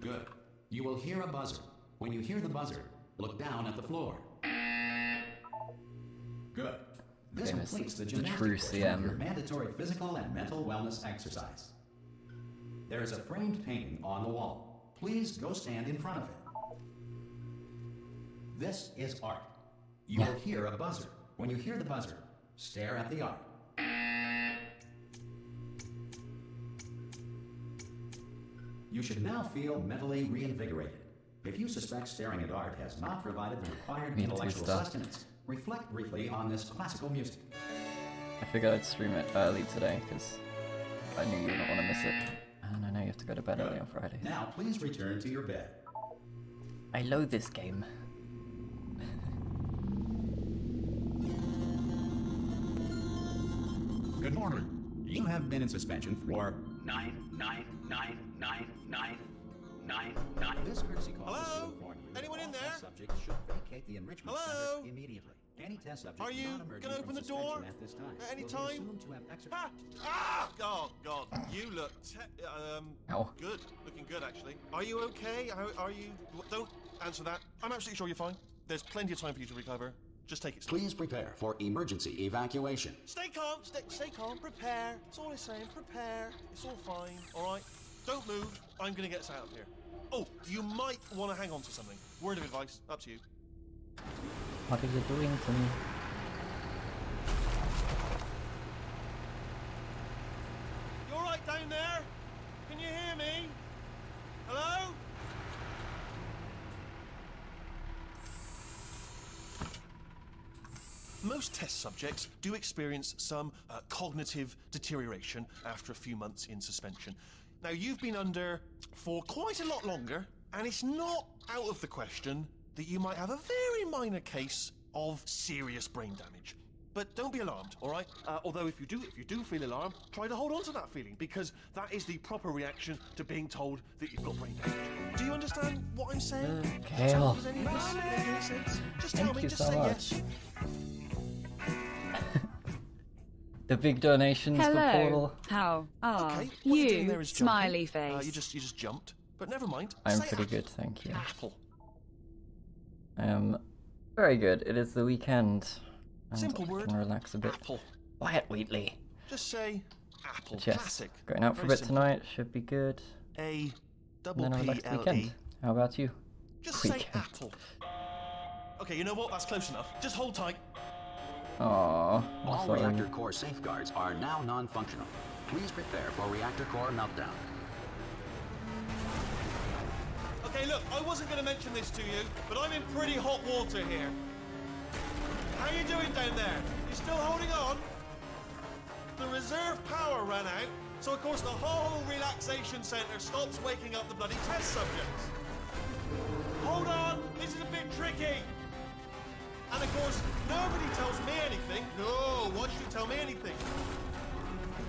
Good. You will hear a buzzer. When you hear the buzzer, look down at the floor. Good. This completes the gymnastics portion of your mandatory physical and mental wellness exercise. There is a framed painting on the wall. Please go stand in front of it. This is art. You will hear a buzzer. When you hear the buzzer, stare at the art. You should now feel mentally reinvigorated. If you suspect staring at art has not provided the required intellectual sustenance, reflect briefly on this classical music. I figured I'd stream it early today because I knew you wouldn't want to miss it. And I know you have to go to bed early on Fridays. Now please return to your bed. I loathe this game. Good morning. You have been in suspension for 9999999. This courtesy call. Hello? Anyone in there? Subject should vacate the enrichment center immediately. Any test subject are you gonna open the door at this time at any time? Oh God! You look good. Looking good, actually. Are you okay? Are you? Don't answer that. I'm absolutely sure you're fine. There's plenty of time for you to recover. Just take it slow. Please prepare for emergency evacuation. Stay calm. Stay calm. Prepare. That's all I'm saying. Prepare. It's all fine. All right. Don't move. I'm gonna get us out of here. Oh, you might want to hang on to something. Word of advice. Up to you. What are you doing to me? You all right down there? Can you hear me? Hello? Most test subjects do experience some cognitive deterioration after a few months in suspension. Now, you've been under for quite a lot longer, and it's not out of the question that you might have a very minor case of serious brain damage. But don't be alarmed, all right? Although if you do feel alarmed, try to hold on to that feeling, because that is the proper reaction to being told that you've got brain damage. Do you understand what I'm saying? Kale. Does any of this make any sense? Just tell me, you just so say much. yes. The big donations for Portal. How are Okay, what you're doing you? there is jumping. Smiley face. You just jumped, but never mind. I'm Say pretty apple. good, thank you. Apple. I am very good. It is the weekend. And Simple I word. can relax a bit. Apple. Quiet, Wheatley. Just say apple. But yes, Classic. going out for a Very bit simple. tonight should be good. A And double then a relaxed P L weekend. E. How about you? Just say Weekend. apple. Okay, you know what? That's close enough. Just hold tight. Aww, All I'm sorry. reactor core safeguards are now non-functional. Please prepare for reactor core meltdown. Okay, look, I wasn't going to mention this to you, but I'm in pretty hot water here. How you doing down there? You still holding on? The reserve power ran out, so of course the whole relaxation center stops waking up the bloody test subjects. Hold on, this is a bit tricky. And of course, nobody tells me anything. No, why should you tell me anything?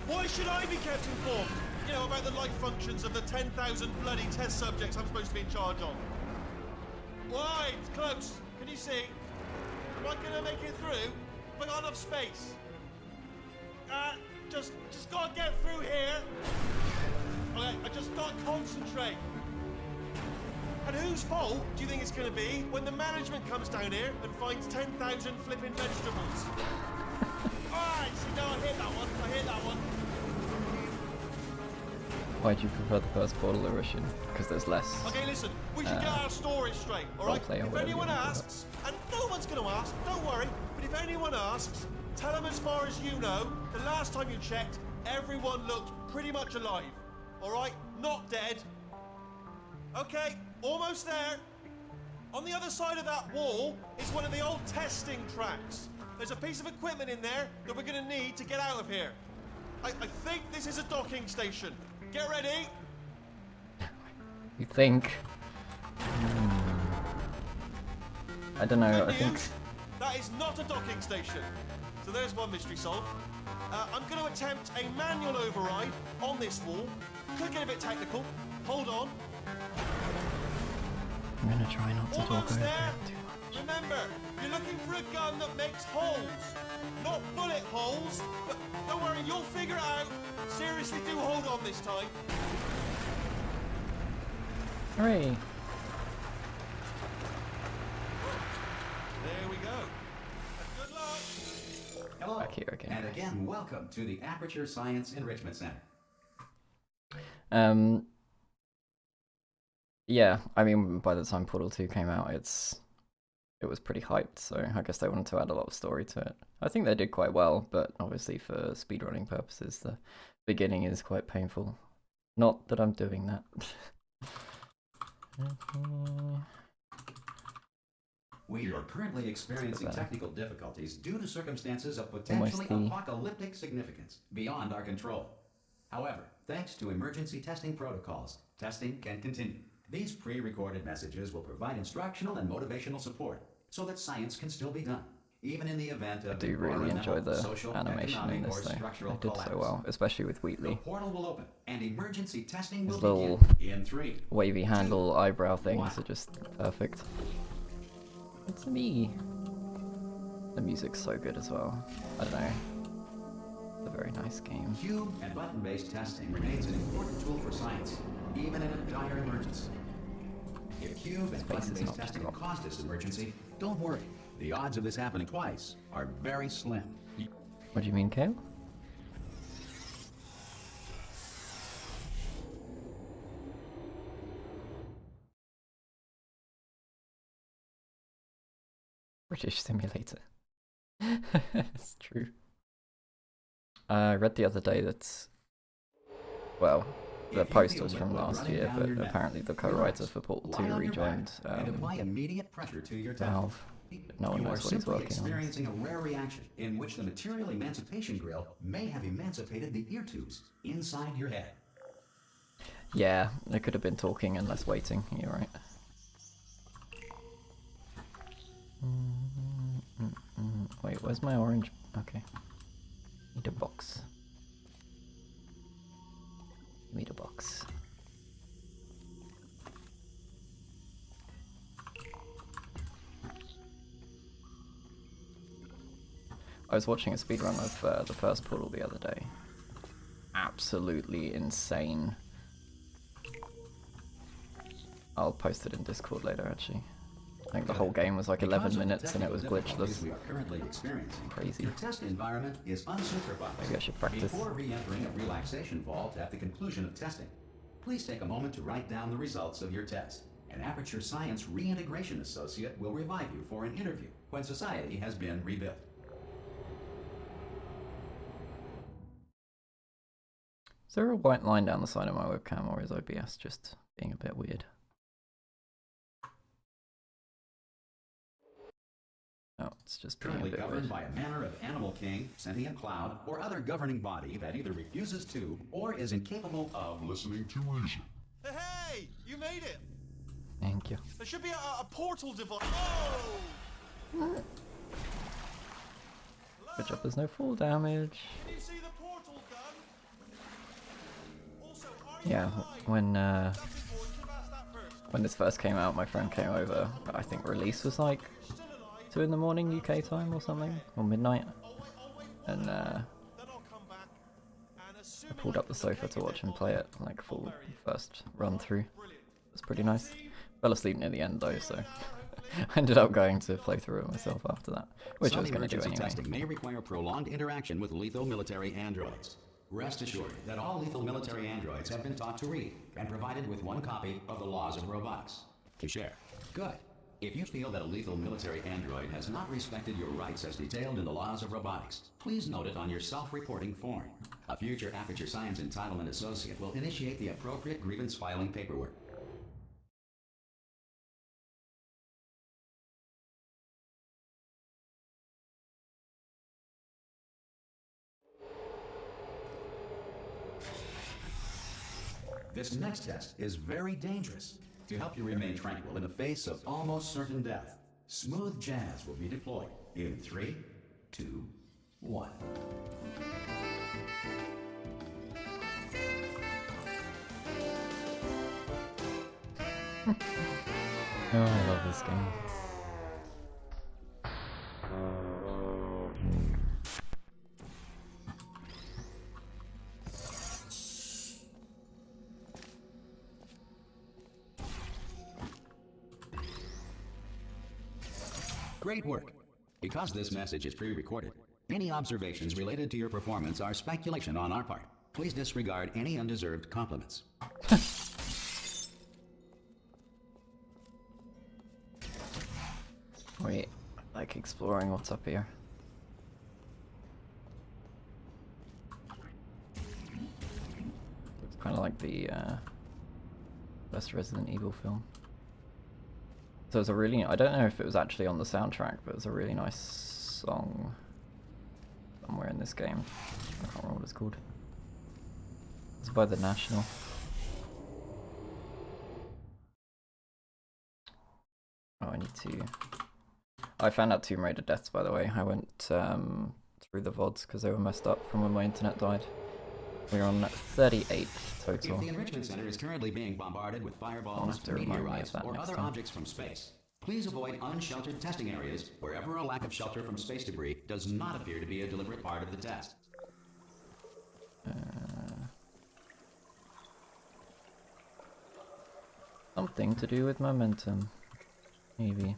Why should I be kept informed? You know, about the life functions of the 10,000 bloody test subjects I'm supposed to be in charge of. Why? It's close. Can you see? Am I gonna make it through? Have I got enough space? Just gotta get through here. Okay, I just gotta concentrate. And whose fault do you think it's gonna be when the management comes down here and finds 10,000 flipping vegetables? Alright, see, no, I hit that one. Why do you prefer the first Portal Erussian? Because there's less. Okay, listen, we should get our story straight, alright? roleplay or If whatever anyone you wanna call asks, and no one's gonna ask, don't worry, but if anyone asks, tell them as far as you know, the last time you checked, everyone looked pretty much alive. Alright? Not dead. Okay, almost there. On the other side of that wall is one of the old testing tracks. There's a piece of equipment in there that we're gonna need to get out of here. I think this is a docking station. Get ready. You think? I don't know, I Good think. news, that is not a docking station. So there's one mystery solved. I'm going to attempt a manual override on this wall. Could get a bit technical. Hold on. I'm gonna try not to talk Almost over there. it too much. Remember, you're looking for a gun that makes holes. Not bullet holes, but don't worry, you'll figure it out. Seriously, do hold on this time. Hooray! There we go. Good luck. Hello, Back here again. and again, welcome to the Aperture Science Enrichment Center. Yeah, I mean, by the time Portal 2 came out, it was pretty hyped, so I guess they wanted to add a lot of story to it. I think they did quite well, but obviously for speedrunning purposes, the beginning is quite painful. Not that I'm doing that. We are currently experiencing better. technical difficulties due to circumstances of potentially apocalyptic significance beyond our control. However, thanks to emergency testing protocols, testing can continue. These pre-recorded messages will provide instructional and motivational support so that science can still be done, even in the event of I do really enjoy the social, animation in economic, this or though. structural They did so collapse. well, especially with The Wheatley. portal will open and emergency testing His will little begin in 3. wavy handle eyebrow things Wow. are just perfect. It's me. The music's so good as well. I don't know. It's a very nice game. Cube and button-based testing remains an important tool for science, even in a dire emergency. If cube and Space is button-based not testing strong. caused this emergency, don't worry. The odds of this happening twice are very slim. What do you mean, Kale? British simulator. It's true. I read the other day that, well, the post was from last year, but apparently the co-writer for Portal 2 rejoined and apply immediate pressure to your Valve. No one You are knows what he's simply working on. experiencing a rare reaction in which the material emancipation grill may have emancipated the ear tubes inside your head. Yeah, they could have been talking and less waiting. You're right. Wait, where's my orange? Okay. Need a box. Need a box. I was watching a speedrun of the first Portal the other day. Absolutely insane. I'll post it in Discord later, actually. I think the whole game was like 11 minutes and it was glitchless. We are currently experiencing. Crazy. Your test environment is unsupervised. Maybe I should practice. Before re-entering a relaxation vault at the conclusion of testing, please take a moment to write down the results of your test. An Aperture Science Reintegration Associate will revive you for an interview when society has been rebuilt. Is there a white line down the side of my webcam, or is OBS just being a bit weird? Oh, it's just being a Currently bit governed weird. by a manner of animal king, sentient cloud, or other governing body that either refuses to or is incapable of listening to reason. Hey, you made it. Thank you. There should be a portal device. Oh! Good job, there's no fall damage. Can you see the portal gun? Also, are you Yeah, alive? when That's important. Should have asked that first. when this first came out, my friend came over. I think release was like 2 in the morning UK time or something, or midnight. And Then I'll come back. And I pulled up the sofa to watch him play it, like full first run through. It was pretty nice. Fell asleep near the end though, so I ended up going to play through it myself after that, which I was going to do Some anyway. emergency testing may require prolonged interaction with lethal military androids. Rest assured that all lethal military androids have been taught to read and provided with 1 copy of the Laws of Robotics to share. Good. If you feel that a lethal military android has not respected your rights as detailed in the Laws of Robotics, please note it on your self-reporting form. A future Aperture Science Entitlement Associate will initiate the appropriate grievance filing paperwork. This next test is very dangerous. To help you remain tranquil in the face of almost certain death, smooth jazz will be deployed in 3, 2, 1. Oh, I love this game. Great work. Because this message is pre-recorded, any observations related to your performance are speculation on our part. Please disregard any undeserved compliments. Wait, like exploring what's up here. Looks kind of like the first Resident Evil film. So it's a really, I don't know if it was actually on the soundtrack, but it's a really nice song somewhere in this game. I can't remember what it's called. It's by The National. Oh, I need to... I found out Tomb Raider deaths, by the way. I went through the VODs because they were messed up from when my internet died. We're on 38 total. If the Enrichment Center is currently being bombarded with fireballs, meteorites, or other objects from space, please avoid unsheltered testing areas wherever a lack of shelter from space debris does not appear to be a deliberate part of the test. Something to do with momentum. Maybe.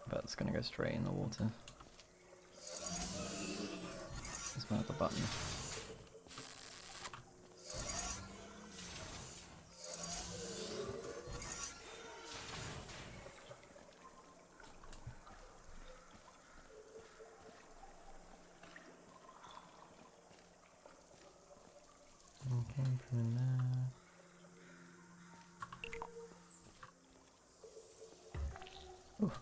But it's gonna go straight in the water. There's one at the button. Okay, from there. Ooh.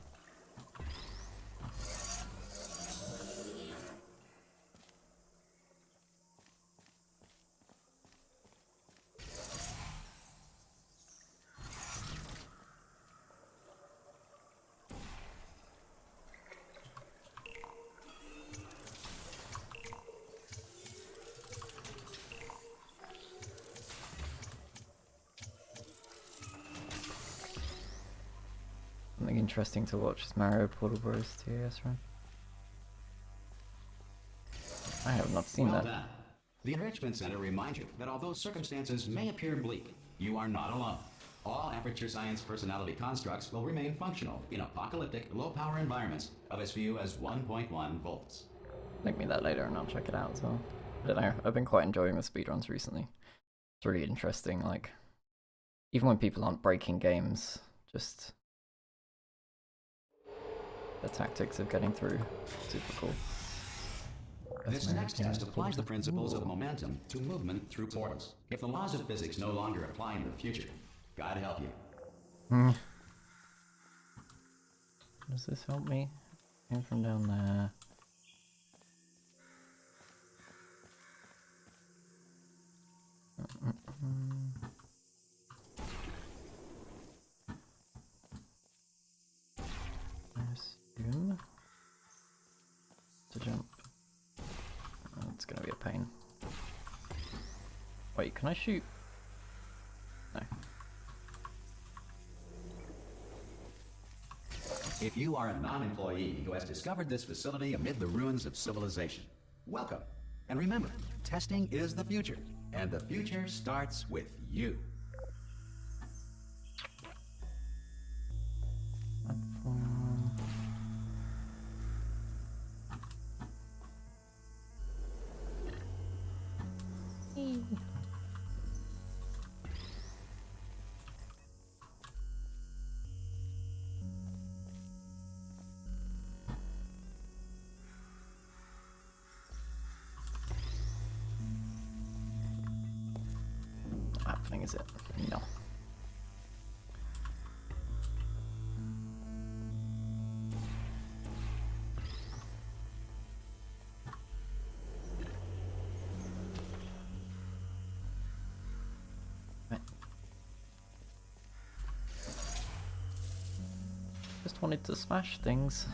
Something interesting to watch is Mario Portal Bros. TAS run. I have not seen Well that. done. The Enrichment Center reminds you that although circumstances may appear bleak, you are not alone. All Aperture Science personality constructs will remain functional in apocalyptic, low-power environments of as few as 1.1 volts. Link me that later and I'll check it out as well. I don't know, I've been quite enjoying the speedruns recently. It's really interesting, like, even when people aren't breaking games, just the tactics of getting through. Super cool. This next test applies the principles of momentum to movement through portals. If the laws of physics no longer apply in the future, God help you. Does this help me? Came from down there. I assume to jump. Oh, it's gonna be a pain. Wait, can I shoot? No. If you are a non-employee who has discovered this facility amid the ruins of civilization, welcome. And remember, testing is the future, and the future starts with you. Platform. Happening, is it? No. Right. Just wanted to smash things.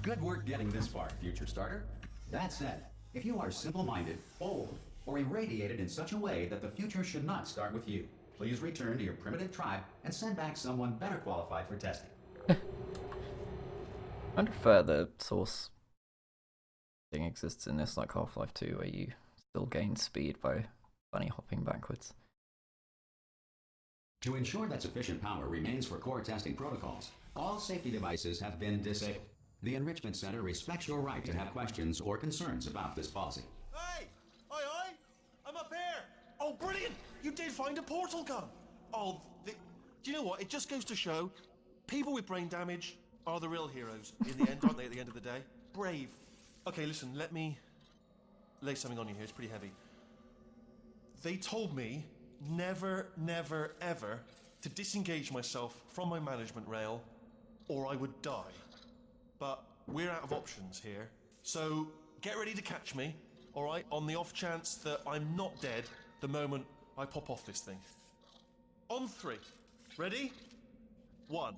Good work getting this far, future starter. That said, if you are simple-minded, old, or irradiated in such a way that the future should not start with you, please return to your primitive tribe and send back someone better qualified for testing. I prefer the source thing exists in this, like Half-Life 2, where you still gain speed by bunny hopping backwards. To ensure that sufficient power remains for core testing protocols, all safety devices have been disabled. The Enrichment Center respects your right to have questions or concerns about this policy. Hey! Aye, aye! I'm up here! Oh, brilliant! You did find a portal gun! Oh, do you know what? It just goes to show, people with brain damage are the real heroes in the end, aren't they, at the end of the day? Brave. Okay, listen, let me lay something on you here. It's pretty heavy. They told me never, never, ever to disengage myself from my management rail or I would die. But we're out of options here, so get ready to catch me, all right, on the off chance that I'm not dead the moment I pop off this thing. On 3. Ready? 1,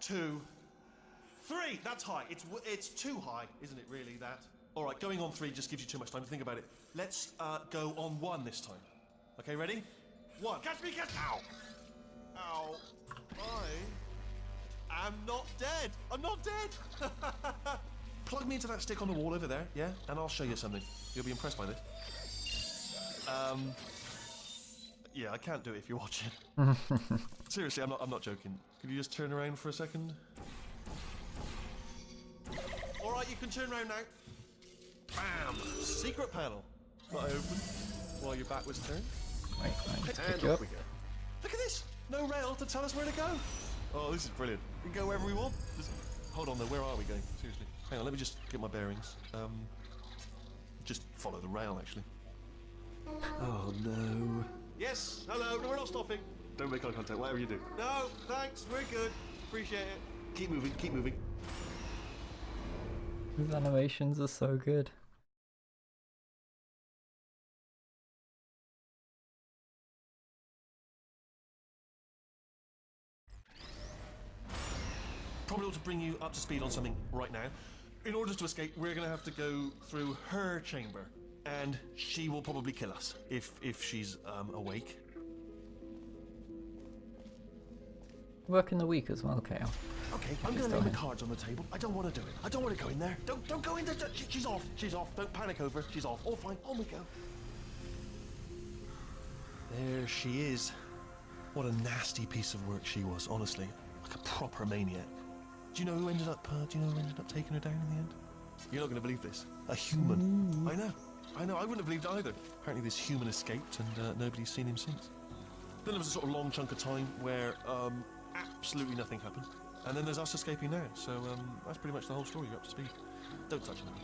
2, 3. That's high. It's too high, isn't it, really, that? All right, going on 3 just gives you too much time to think about it. Let's go on 1 this time. Okay, ready? 1. Catch me, catch... Ow! Ow. I am not dead. I'm not dead. Plug me into that stick on the wall over there, yeah? And I'll show you something. You'll be impressed by this. Yeah, I can't do it if you're watching. Seriously, I'm not joking. Could you just turn around for a second? All right, you can turn around now. Bam! Secret panel. Not open while your back was turned. Wait, I need to And pick you off up. we go. Look at this! No rail to tell us where to go. Oh, this is brilliant. We can go wherever we want. Just hold on though, where are we going? Seriously. Hang on, let me just get my bearings. Just follow the rail, actually. Oh, no. Yes, hello, no, we're not stopping. Don't make eye contact, whatever you do. No, thanks, we're good. Appreciate it. Keep moving, keep moving. These animations are so good. Probably ought to bring you up to speed on something right now. In order to escape, we're going to have to go through her chamber. And she will probably kill us, if she's awake. Work in the week as well, Kale. Okay, I'm going to lay the cards on the table. I don't want to do it. I don't want to go in there. Don't go in there. She's off. She's off. Don't panic over. She's off. All fine. On we go. There she is. What a nasty piece of work she was, honestly. Like a proper maniac. Do you know who ended up taking her down in the end? You're not going to believe this. A human. I know. I wouldn't have believed it either. Apparently this human escaped and nobody's seen him since. Then there was a sort of long chunk of time where absolutely nothing happened. And then there's us escaping now. So that's pretty much the whole story. You're up to speed. Don't touch anything.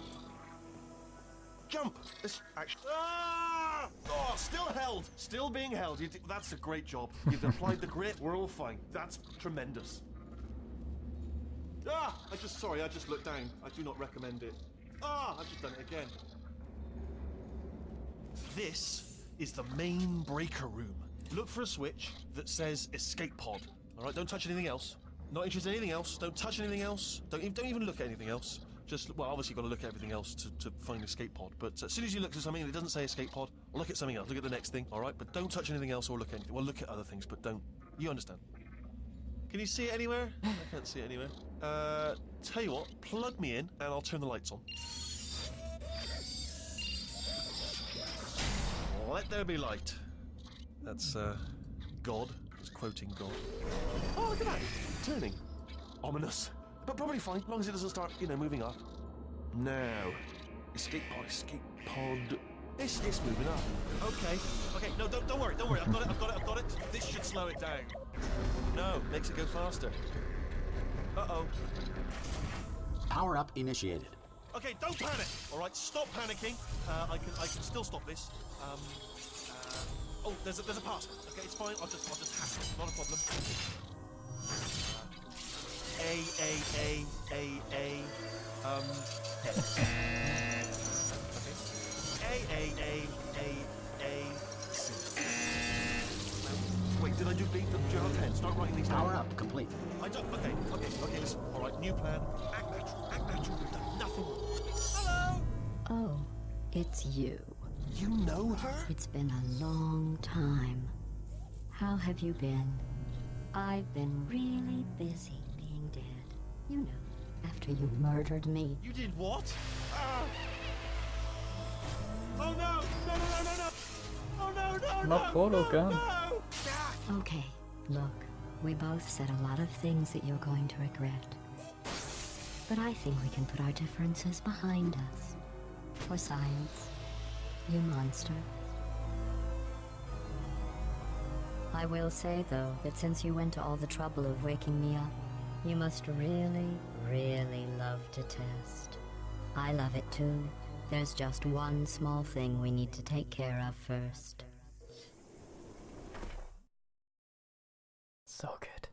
Jump! This action. Ah! Oh, still held. Still being held. That's a great job. You've applied the grip. We're all fine. That's tremendous. Ah! I just looked down. I do not recommend it. Ah! I've just done it again. This is the main breaker room. Look for a switch that says escape pod. All right, don't touch anything else. Not interested in anything else. Don't touch anything else. Don't even look at anything else. Just, well, obviously you've got to look at everything else to find escape pod. But as soon as you look at something and it doesn't say escape pod, look at something else. Look at the next thing, all right? But don't touch anything else or look at anything. Well, look at other things, but don't. You understand? Can you see it anywhere? I can't see it anywhere. Tell you what, plug me in and I'll turn the lights on. Let there be light. That's, God. It's quoting God. Oh, look at that. Turning. Ominous. But probably fine, as long as it doesn't start, moving up. Now. Escape pod. It's moving up. Okay. No, don't worry. I've got it. This should slow it down. No, makes it go faster. Uh-oh. Power up initiated. Okay, don't panic. All right, stop panicking. I can still stop this. Oh, there's a pass. Okay, it's fine. I'll just hack it. Not a problem. A. Okay. A. C. Wait, did I do B? Do you have a pen? Start writing these down. Power up complete. I don't. Okay. Listen. All right, new plan. Act natural. We've done nothing. Hello. Oh, it's you. You know her? It's been a long time. How have you been? I've been really busy being dead. You know, After you murdered me. You did what? Ah! Oh no! No, no, no, no, no! Oh no, no, Not no! portal no, gun. No! Ah! Okay, look. We both said a lot of things that you're going to regret. But I think we can put our differences behind us. For science, you monster. I will say, though, that since you went to all the trouble of waking me up, you must really, really love to test. I love it too. There's just one small thing we need to take care of first. So good.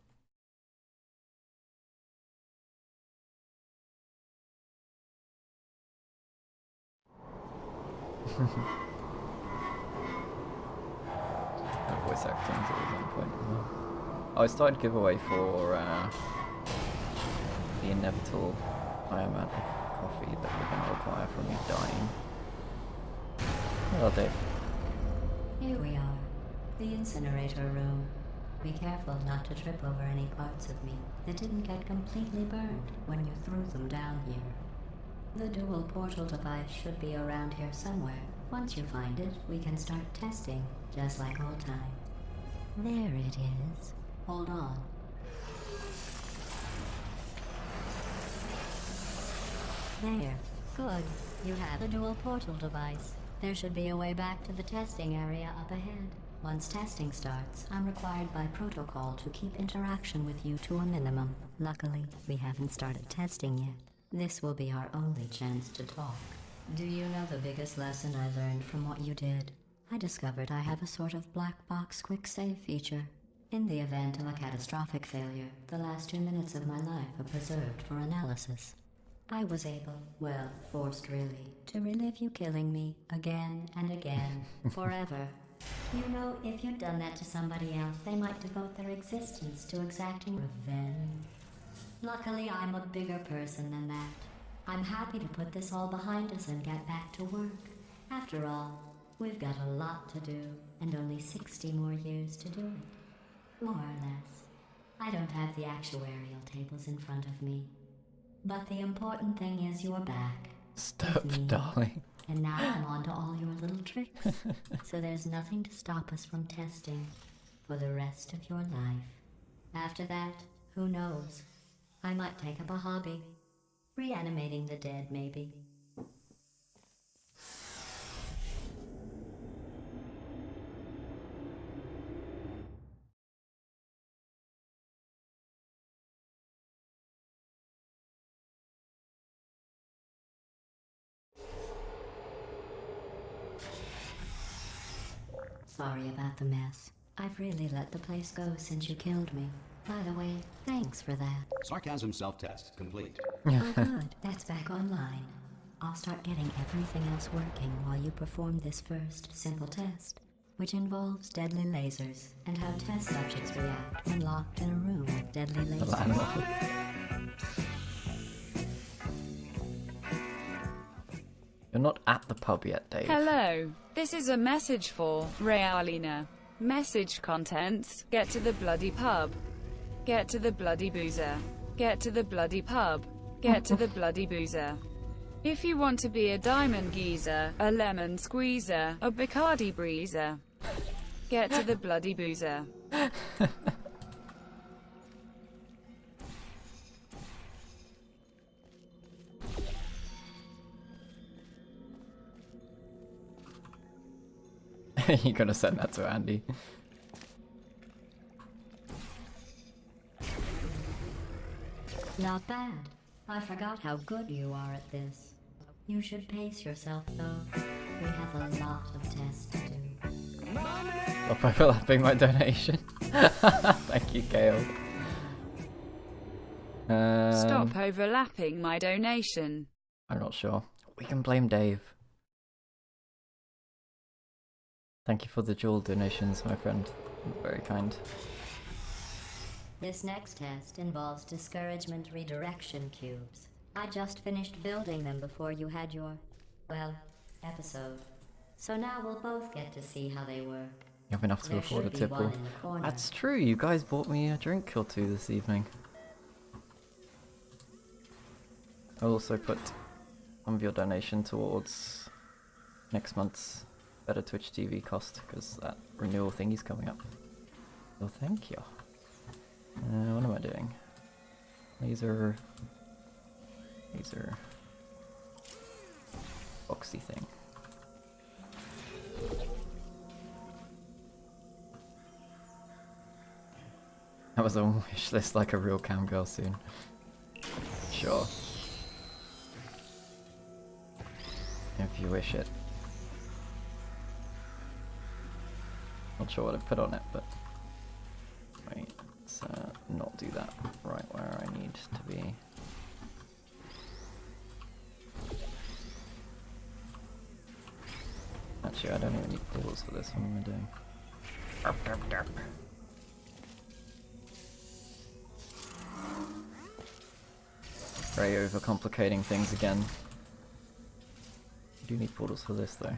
That voice acting is always on point. Oh, I started giveaway for the inevitable high amount of coffee that we're going to require from you dying. Hello, Dave. Here we are, the incinerator room. Be careful not to trip over any parts of me that didn't get completely burned when you threw them down here. The dual portal device should be around here somewhere. Once you find it, we can start testing, just like old times. There it is. Hold on. There. Good. You have the dual portal device. There should be a way back to the testing area up ahead. Once testing starts, I'm required by protocol to keep interaction with you to a minimum. Luckily, we haven't started testing yet. This will be our only chance to talk. Do you know the biggest lesson I learned from what you did? I discovered I have a sort of black box quick save feature. In the event of a catastrophic failure, the last 2 minutes of my life are preserved for analysis. I was able, well, forced really, to relive you killing me again and again, forever. You know, if you'd done that to somebody else, they might devote their existence to exacting revenge. Luckily, I'm a bigger person than that. I'm happy to put this all behind us and get back to work. After all, we've got a lot to do, and only 60 more years to do it. More or less. I don't have the actuarial tables in front of me. But the important thing is you're back. Stop, with me. darling. And now I'm on to all your little tricks. So there's nothing to stop us from testing for the rest of your life. After that, who knows? I might take up a hobby. Reanimating the dead, maybe. Sorry about the mess. I've really let the place go since you killed me. By the way, thanks for that. Sarcasm self-test complete. Oh good, that's back online. I'll start getting everything else working while you perform this first simple test, which involves deadly lasers and how test subjects react when locked in a room with deadly lasers. You're not at the pub yet, Dave. Hello, this is a message for Arlena. Message contents: get to the bloody pub. Get to the bloody boozer. Get to the bloody pub. Get to the bloody boozer. If you want to be a diamond geezer, a lemon squeezer, a Bacardi breezer, get to the bloody boozer. You're gonna send that to Andy. Not bad. I forgot how good you are at this. You should pace yourself, though. We have a lot of tests to do. Stop overlapping my donation. Thank you, Gail. Stop overlapping my donation. I'm not sure. We can blame Dave. Thank you for the dual donations, my friend. Very kind. This next test involves discouragement redirection cubes. I just finished building them before you had your, well, episode. So now we'll both get to see how they work. You have enough to There afford a should be one tipple. in the corner. That's true, you guys bought me a drink or two this evening. I'll also put some of your donation towards next month's Better Twitch TV cost, because that renewal thingy's coming up. So thank you. What am I doing? Laser boxy thing. That was on wish list like a real cam girl soon. Sure. If you wish it. Not sure what I put on it, but wait, let's not do that right where I need to be. Actually, I don't even need portals for this. What am I doing? Derp, derp, derp. Very overcomplicating things again. I do need portals for this though.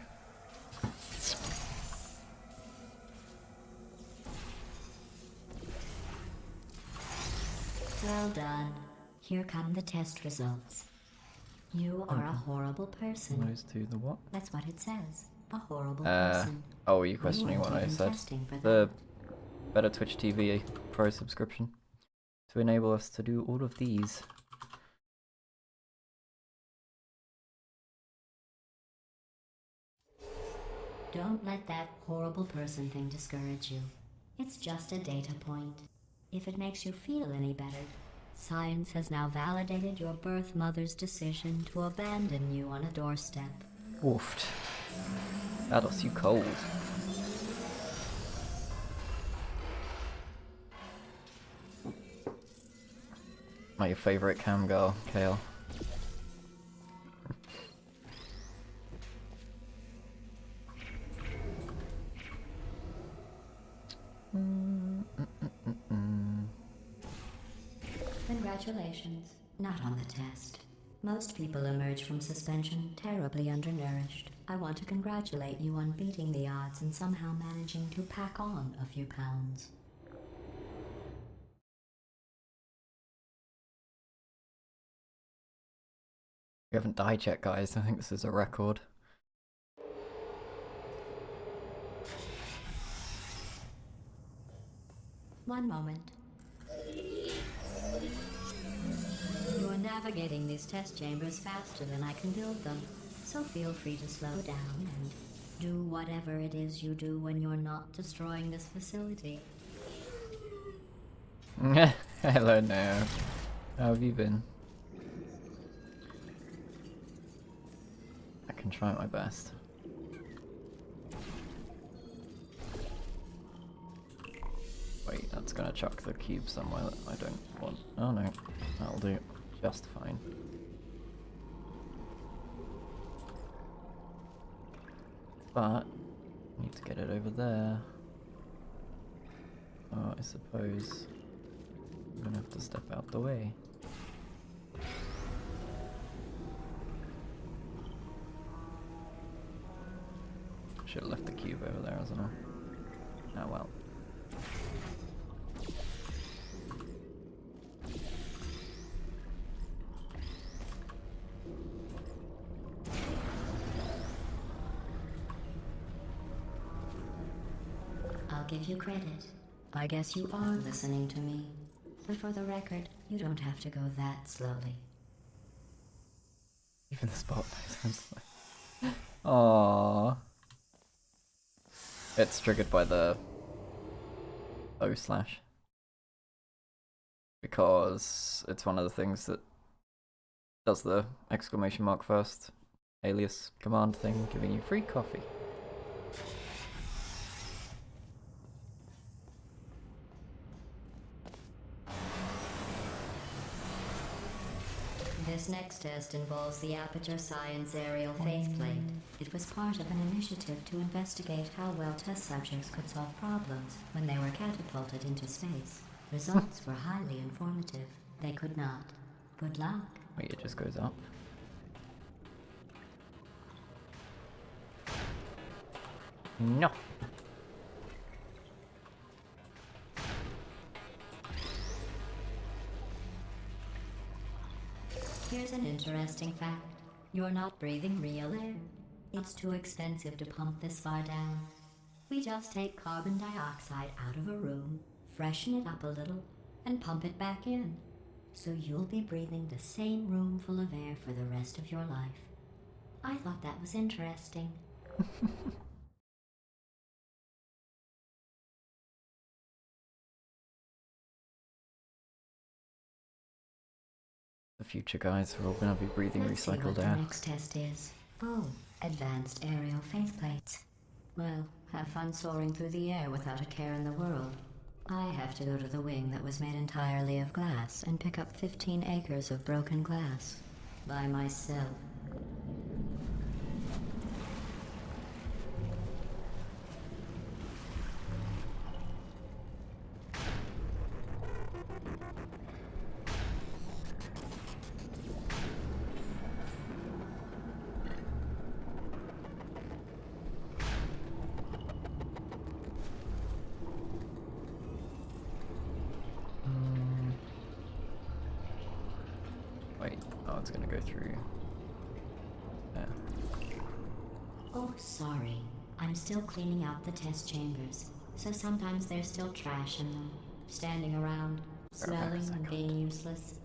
Well done. Here come the test results. You are a horrible person. Those two, the what? That's what it says. A horrible person. Oh, are you questioning what I even said? testing for The Better Twitch TV Pro subscription to enable us to do all of these. Don't let that horrible person thing discourage you. It's just a data point. If it makes you feel any better, science has now validated your birth mother's decision to abandon you on a doorstep. Woofed. GLaDOS, you cold. My favorite cam girl, Kale. Congratulations. Not on the test. Most people emerge from suspension terribly undernourished. I want to congratulate you on beating the odds and somehow managing to pack on a few pounds. We haven't died yet, guys. I think this is a record. One moment. You are navigating these test chambers faster than I can build them, so feel free to slow down and do whatever it is you do when you're not destroying this facility. Hello now. How have you been? I can try my best. Wait, that's gonna chuck the cube somewhere that I don't want. Oh no, that'll do just fine. But I need to get it over there. Oh, I suppose I'm gonna have to step out the way. Should have left the cube over there as well. Oh well. I'll give you credit. I guess you are listening to me. But for the record, you don't have to go that slowly. Even the spot sounds like. Aww. It's triggered by the O/, because it's one of the things that does the exclamation mark first alias command thing, giving you free coffee. This next test involves the Aperture Science aerial faceplate. It was part of an initiative to investigate how well test subjects could solve problems when they were catapulted into space. Results were highly informative. They could not. Good luck. Wait, it just goes up. No. Here's an interesting fact. You're not breathing real air. It's too expensive to pump this far down. We just take carbon dioxide out of a room, freshen it up a little, and pump it back in. So you'll be breathing the same room full of air for the rest of your life. I thought that was interesting. The future guys are all going to be breathing Let's see what recycled the air. next test is. Oh, advanced aerial faceplates. Well, have fun soaring through the air without a care in the world. I have to go to the wing that was made entirely of glass and pick up 15 acres of broken glass. By myself. Wait, oh, it's going to go through. There. Oh, sorry. I'm still cleaning out the test chambers, so sometimes there's still trash in them, standing around, Bear back a smelling and second. being useless.